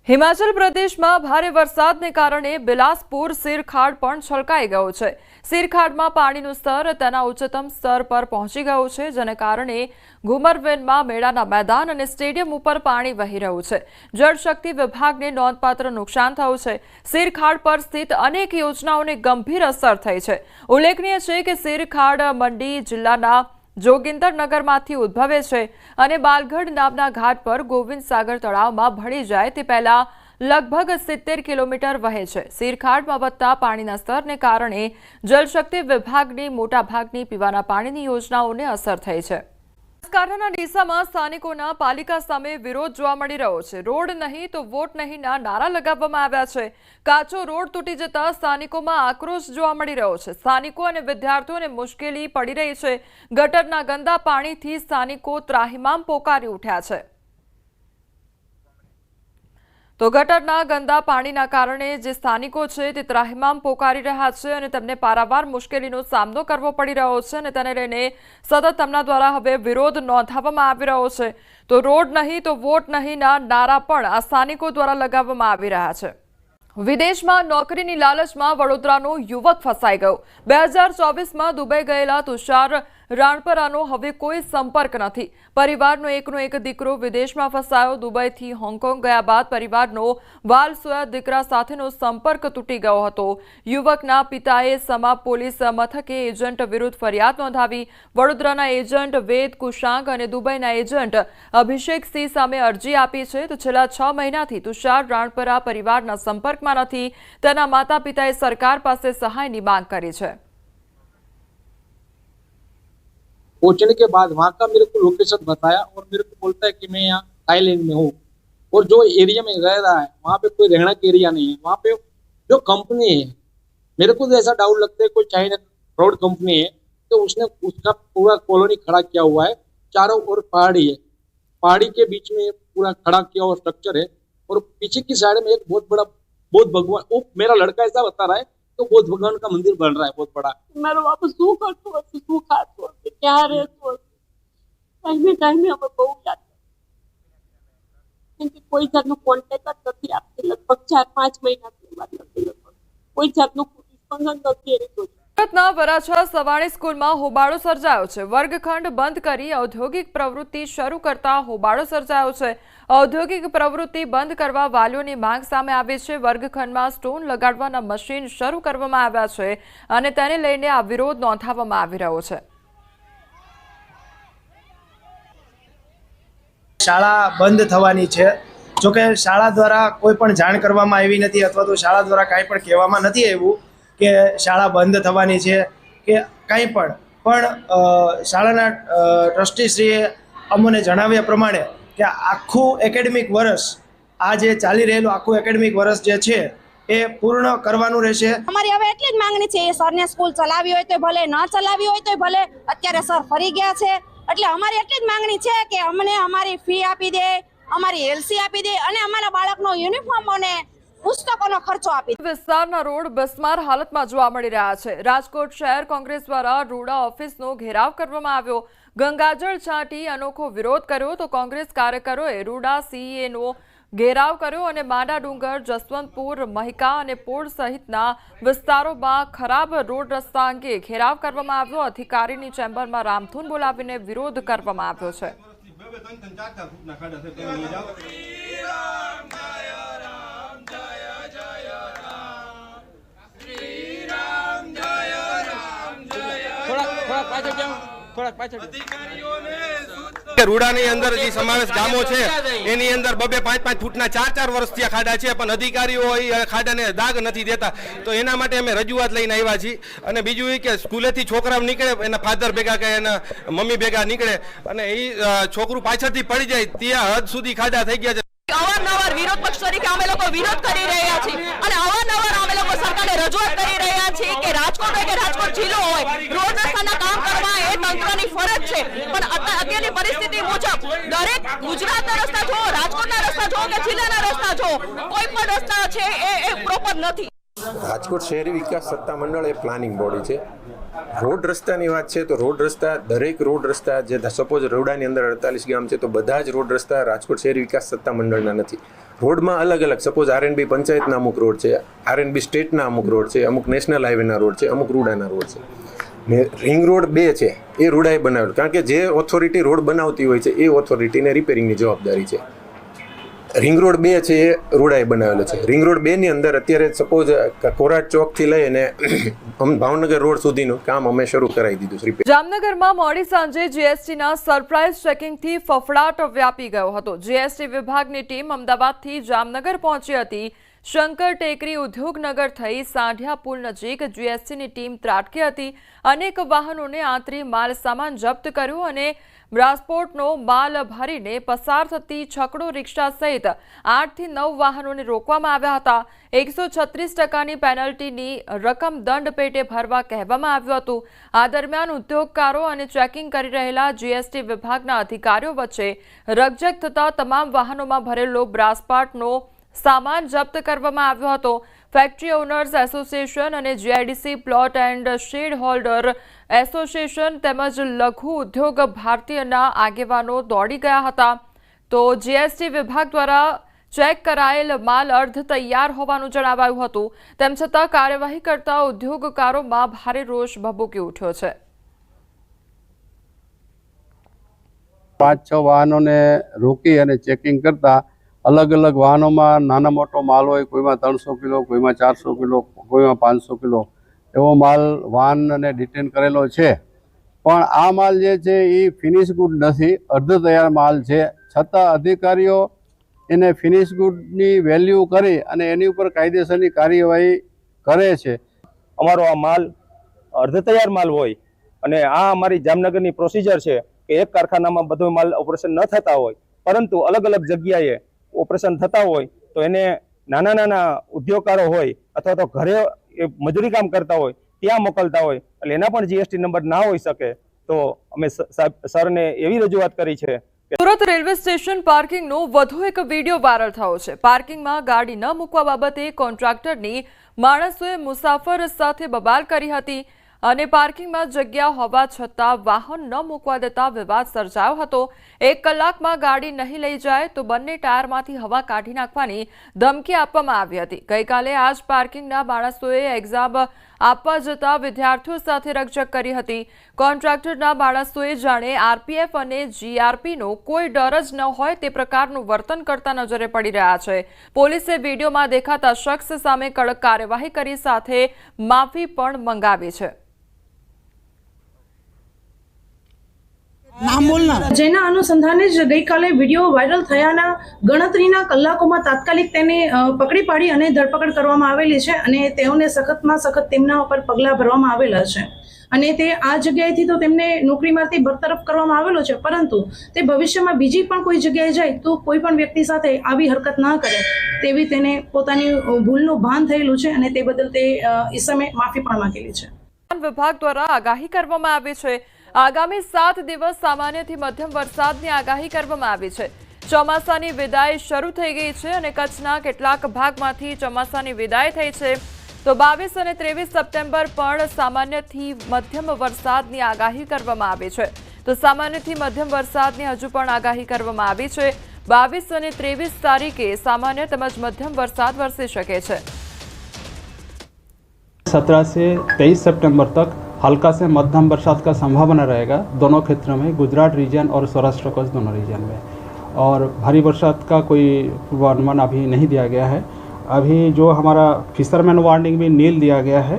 હિમાચલ પ્રદેશમાં ભારે વરસાદને કારણે બિલાસપુર સિરખાડ પણ છલકાઈ ગયો છે। સિરખાડમાં પાણીનું સ્તર તેના ઉચ્ચતમ સ્તર પર પહોંચી ગયું છે, જેને કારણે ઘુમરવેનમાં મેળાના મેદાન અને સ્ટેડિયમ ઉપર પાણી વહી રહ્યું છે। જળશક્તિ વિભાગને નોંધપાત્ર નુકસાન થયું છે। સિરખાડ પર સ્થિત અનેક યોજનાઓને ગંભીર અસર થઈ છે। ઉલ્લેખનીય છે કે સિરખાડ મંડી જિલ્લાના જોગિંદરનગરમાંથી ઉદ્ભવે છે અને બાલગઢ નામના ઘાટ પર ગોવિંદ સાગર તળાવમાં ભળી જાય તે પહેલા લગભગ 70 કિલોમીટર વહે છે। સિરખાડમાં વધતા પાણીના સ્તરને કારણે જળશક્તિ વિભાગની મોટાભાગની પીવાના પાણીની યોજનાઓને અસર થઈ છે। બનાસકાંઠાના ડીસામાં સ્થાનિકોના પાલિકા સામે વિરોધ જોવા મળી રહ્યો છે। રોડ નહીં તો વોટ નહીંના નારા લગાવવામાં આવ્યા છે। કાચો રોડ તૂટી જતા સ્થાનિકોમાં આક્રોશ જોવા મળી રહ્યો છે। સ્થાનિકો અને વિદ્યાર્થીઓને મુશ્કેલી પડી રહી છે। ગટરના ગંદા પાણીથી સ્થાનિકો ત્રાહિમામ પોકારી ઉઠ્યા છે। તો ગટરના ગંદા પાણીના કારણે જે સ્થાનિકો છે તે ત્રાહિમામ પોકારી રહ્યા છે અને તેમને પારાવાર મુશ્કેલીનો સામનો કરવો પડી રહ્યો છે અને તેને લઈને સતત તેમના દ્વારા હવે વિરોધ નોંધાવવામાં આવી રહ્યો છે। તો રોડ નહીં તો વોટ નહીંના નારા પણ આ સ્થાનિકો દ્વારા લગાવવામાં આવી રહ્યા છે। વિદેશમાં નોકરીની લાલચમાં વડોદરાનો યુવક ફસાઈ ગયો। 2024માં દુબઈ ગયેલા તુષાર રાણપરાનો હવે કોઈ સંપર્ક નથી। પરિવારનો એકનો એક દીકરો વિદેશમાં ફસાયો। દુબઈથી હોંગકોંગ ગયા બાદ પરિવારનો વાલસોયા દીકરા સાથેનો સંપર્ક તૂટી ગયો હતો। યુવકના પિતાએ સમા પોલીસ મથકે એજન્ટ વિરુદ્ધ ફરિયાદ નોંધાવી। વડોદરાના એજન્ટ વેદ કુશાંગ અને દુબઈના એજન્ટ અભિષેક સિંહ સામે અરજી આપી છે। તો છેલ્લા 6 મહિનાથી તુષાર રાણપરા પરિવારના સંપર્કમાં નથી। તેના માતા પિતાએ સરકાર પાસે સહાયની માંગ કરી છે। पहुंचने के बाद वहाँ का मेरे को लोकेशन बताया और मेरे को बोलता है कि मैं यहाँ थाईलैंड में हूँ और जो एरिया में रह रहा है वहाँ पे कोई रहना का एरिया नहीं है। वहाँ पे जो कंपनी है, मेरे को तो ऐसा डाउट लगता है कोई चाइना फ्रॉड कंपनी है, तो उसने उसका पूरा कॉलोनी खड़ा किया हुआ है। चारों ओर पहाड़ी है, पहाड़ी के बीच में पूरा खड़ा किया हुआ स्ट्रक्चर है और पीछे की साइड में एक बहुत बड़ा बौद्ध भगवान, वो मेरा लड़का ऐसा बता रहा है तो बौद्ध भगवान का मंदिर बन रहा है बहुत बड़ा। મારો બાપુ શું કરતો હશે, શું ખાતો હશે, ક્યાં રહેતો હશે, ટાઈમે અમે બહુ યાદ કેમ કે કોઈ જાતનો કોન્ટેક્ટ જ નથી આપતી। લગભગ 4-5 મહિનાથી વાત નથી, લગભગ કોઈ જાતનો રિસ્પોન્સ નથી એની। સુરતના વરાછા સવાણી સ્કૂલમાં હોબાળો સર્જાયો છે। વર્ગખંડ બંધ કરી ઔદ્યોગિક પ્રવૃત્તિ શરૂ કરતા હોબાળો સર્જાયો છે। ઔદ્યોગિક પ્રવૃત્તિ બંધ કરવા વાલીઓની માંગ સામે આવી છે। વર્ગખંડમાં સ્ટોન લગાડવાના મશીન શરૂ કરવામાં આવ્યા છે અને તેને લઈને આ વિરોધ નોંધાવવામાં આવી રહ્યો છે। શાળા બંધ થવાની છે, જોકે શાળા દ્વારા કોઈ પણ જાણ કરવામાં આવી નથી અથવા તો શાળા દ્વારા કાંઈ પણ કહેવામાં નથી આવ્યું કે શાળા બંધ થવાની છે કે કાંઈ પણ શાળાના ટ્રસ્ટીશ્રીએ અમને જણાવ્યા પ્રમાણે કે આખું એકેડેમિક વર્ષ આ જે ચાલી રહેલું આખું એકેડેમિક વર્ષ જે છે એ પૂર્ણ કરવાનું રહેશે। અમારી હવે એટલી જ માંગણી છે, સરને સ્કૂલ ચલાવી હોય તો ભલે, ન ચલાવી હોય તો ભલે, અત્યારે સર ફરી ગયા છે એટલે અમારી એટલી જ માંગણી છે કે અમને અમારી ફી આપી દે, અમારી એલસી આપી દે અને અમારા બાળકનો યુનિફોર્મ અને પુસ્તકોનો ખર્ચો આપી દે। વિસ્તારના રોડ બસમાર હાલતમાં જોવા મળી રહ્યા છે। રાજકોટ શહેર કોંગ્રેસ દ્વારા રૂડા ઓફિસનો ઘેરાવ કરવામાં આવ્યો। ગંગાજળ છાંટી અનોખો વિરોધ કર્યો તો કોંગ્રેસ કાર્યકરોએ રૂડા સીએનો ઘેરાવ કર્યો અને માંડા ડુંગર, જસવંતપુર, મહિકા અને પોળ સહિતના વિસ્તારોમાં ખરાબ રોડ રસ્તા અંગે ઘેરાવ કરવામાં આવ્યો। અધિકારીની ચેમ્બરમાં રામધૂન બોલાવીને વિરોધ કરવામાં આવ્યો છે। રૂડાની અંદર જે સમાવેશ ગામો છે એની અંદર 2-5 ફૂટના 4 વર્ષથી ખાડા છે, પણ અધિકારીઓ એ ખાડાને દાગ નથી દેતા। તો એના માટે અમે રજૂઆત લઈને આવ્યા છીએ। અને બીજું એ કે સ્કૂલેથી છોકરાઓ નીકળે, એના ફાધર ભેગા કે એના મમ્મી ભેગા નીકળે અને એ છોકરું પાછળથી પડી જાય ત્યાં હદ સુધી ખાડા થઈ ગયા છે। અવારનવાર વિરોધ પક્ષ તરીકે અમે લોકો વિરોધ કરી રહ્યા છીએ અને અવારનવાર અમે લોકો સરકારને રજૂઆત કરી રહ્યા છીએ કે રાજકોટ હોય કે રાજકોટ જિલ્લો હોય, રોડ રસ્તાના કામ કરવા એ તંત્રની ફરજ છે। પણ અત્યારની પરિસ્થિતિ મુજબ દરેક ગુજરાતના રસ્તા જો, રાજકોટના રસ્તા જો કે જિલ્લાના રસ્તા જો, કોઈ પણ રસ્તા છે એ પ્રોપર નથી। રાજકોટ શહેરી વિકાસ સત્તા મંડળ એ પ્લાનિંગ બોડી છે. રોડ રસ્તાની વાત છે તો રોડ રસ્તા દરેક રોડ રસ્તા જે સપોઝ રોડાની અંદર 48 ગામ છે તો બધા જ રોડ રસ્તા રાજકોટ શહેરી વિકાસ સત્તા મંડળના નથી. રોડમાં અલગ અલગ સપોઝ આરએનબી પંચાયતના અમુક રોડ છે, આરએનબી સ્ટેટના અમુક રોડ છે, અમુક નેશનલ હાઈવેના રોડ છે, અમુક રૂડાના રોડ છે. ને રિંગ રોડ 2 છે એ રૂડાએ બનાવેલો, કારણ કે જે ઓથોરિટી રોડ બનાવતી હોય છે એ ઓથોરિટીને રિપેરિંગની જવાબદારી છે. રિંગ રોડ 2 છે એ રૂડાએ બનાવેલો છે. રિંગ રોડ 2 ની અંદર અત્યારે સપોઝ કોરાટ ચોકથી લઈને ભાવનગર રોડ સુધીનું કામ અમે શરૂ કરાવી દીધું છે. જામનગરમાં મોડી સાંજે જીએસટીના સરપ્રાઇઝ ચેકિંગથી ફફડાટ વ્યાપી ગયો હતો. જીએસટી વિભાગની ટીમ અમદાવાદથી જામનગર પહોંચી હતી. શંકર ટેકરી ઉદ્યોગનગર થઈ સાંઢિયા પુલ નજીક જીએસટીની ટીમ ત્રાટકી હતી. અનેક વાહનોને આંતરી માલ સામાન જપ્ત કર્યો અને ટ્રાન્સપોર્ટનો માલ ભરીને પસાર થતી છકડો રિક્ષા સહિત 8 થી 9 વાહનોને રોકવામાં આવ્યા હતા. 136% પેનલ્ટીની રકમ દંડ પેટે ભરવા કહેવામાં આવ્યું હતું. આ દરમિયાન ઉદ્યોગકારો અને ચેકિંગ કરી રહેલા જીએસટી વિભાગના અધિકારીઓ વચ્ચે રકઝક થતા તમામ વાહનોમાં ભરેલો બ્રાસપાટનો સામાન જપ્ત કરવામાં આવ્યો હતો. ફેક્ટરી ઓનર્સ એસોસિએશન અને GIDC plot and shade holder association તેમજ લઘુ ઉદ્યોગ ભારતીયના આગેવાનો દોડી ગયા હતા. તો જીએસટી વિભાગ દ્વારા ચેક કરાયેલ માલ અર્ધ તૈયાર હોવાનું જણાવાયું હતું. તેમ છતાં કાર્યવાહી કરતા ઉદ્યોગકારોમાં ભારે રોષ ભભૂકી ઉઠ્યો છે. 5-6 વાહનોને રોકી અને ચેકિંગ કરતા અલગ અલગ વાહનોમાં નાના મોટો માલ હોય, કોઈમાં 300 કિલો, કોઈમાં 400 કિલો, કોઈમાં 500 કિલો એવો માલ વાહનને ડિટેન કરેલો છે. પણ આ માલ જે છે એ ફિનિશ ગુડ નથી, અર્ધ તૈયાર માલ છે. છતાં અધિકારીઓ એને ફિનિશ ગુડની વેલ્યુ કરી અને એની ઉપર કાયદેસરની કાર્યવાહી કરે છે. અમારો આ માલ અર્ધ તૈયાર માલ હોય અને આ અમારી જામનગરની પ્રોસિજર છે કે એક કારખાનામાં બધો માલ ઓપરેશન ન થતા હોય, પરંતુ અલગ અલગ જગ્યાએ ઓપરેશન થતા હોય તો એને નાના ઉદ્યોગકારો હોય અથવા તો ઘરે મજૂરી કામ કરતા હોય ત્યાં મોકલતા હોય, એટલે એના પણ જીએસટી નંબર ના હોઈ શકે. તો અમે સરને એવી રજૂઆત કરી છે. સુરત રેલવે સ્ટેશન પાર્કિંગનો વધુ એક વિડીયો વાયરલ થયો છે. પાર્કિંગમાં ગાડી ન મૂકવા બાબતે કોન્ટ્રાક્ટરની માણસોએ મુસાફર સાથે બબાલ કરી હતી અને પાર્કિંગમાં જગ્યા હોવા છતાં વાહન ન મૂકવા દેતા વિવાદ સર્જાયો હતો. 1 કલાકમાં ગાડી નહીં લઈ જાય તો બંને ટાયરમાંથી હવા કાઢી નાખવાની ધમકી આપવામાં આવી હતી. ગઈકાલે આ જ પાર્કિંગના માણસોએ એક્ઝામ આપવા જતા વિદ્યાર્થીઓ સાથે રકઝક કરી હતી. કોન્ટ્રાક્ટરના માણસોએ જાણે આરપીએફ અને જીઆરપીનો કોઈ ડર જ ન હોય તે પ્રકારનું વર્તન કરતા નજરે પડી રહ્યા છે. પોલીસે વિડીયોમાં દેખાતા શખ્સ સામે કડક કાર્યવાહી કરી સાથે માફી પણ મંગાવી છે. જેના અનુસંધાને જ ગઈકાલે વિડીયો વાયરલ થયાના ગણતરીના કલાકોમાં તાત્કાલિક તેને પકડી પાડી અને ધરપકડ કરવામાં આવેલી છે અને તેઓને સખતમાં સખત તેમના ઉપર પગલાં ભરવામાં આવેલા છે. અને તે આ જગ્યાએથી તો તેમને નોકરીમાંથી બરતરફ કરવામાં આવેલો છે, પરંતુ તે ભવિષ્યમાં બીજી પણ કોઈ જગ્યાએ જાય તો કોઈ પણ વ્યક્તિ સાથે આવી હરકત ના કરે તેવી તેને પોતાની ભૂલનું ભાન થયેલું છે અને તે બદલ તે ઈસમે માફી પણ માંગેલી છે. વિભાગ દ્વારા આગાહી કરવામાં આવી છે. આગામી 7 દિવસ સામાન્યથી મધ્યમ વરસાદની આગાહી કરવામાં આવી છે. ચોમાસાની વિદાય શરૂ થઈ ગઈ છે અને કચ્છના કેટલાક ભાગમાંથી ચોમાસાની વિદાય થઈ છે. તો 22 અને 23 સપ્ટેમ્બર પણ સામાન્યથી મધ્યમ વરસાદની આગાહી કરવામાં આવી છે. તો સામાન્યથી મધ્યમ વરસાદની હજુ પણ આગાહી કરવામાં આવી છે. 22 અને 23 તારીખે સામાન્ય તેમજ મध्यम वरसाद वरसी શકે છે. 17 से 23 सितंबर तक हल्का से मध्यम बरसात का संभावना रहेगा दोनों क्षेत्रों में, गुजरात रीजन और सौराष्ट्र कच्छ दोनों रीजन में. और भारी बरसात का कोई पूर्वानुमान अभी नहीं दिया गया है. अभी जो हमारा फिशरमैन वार्निंग भी नील दिया गया है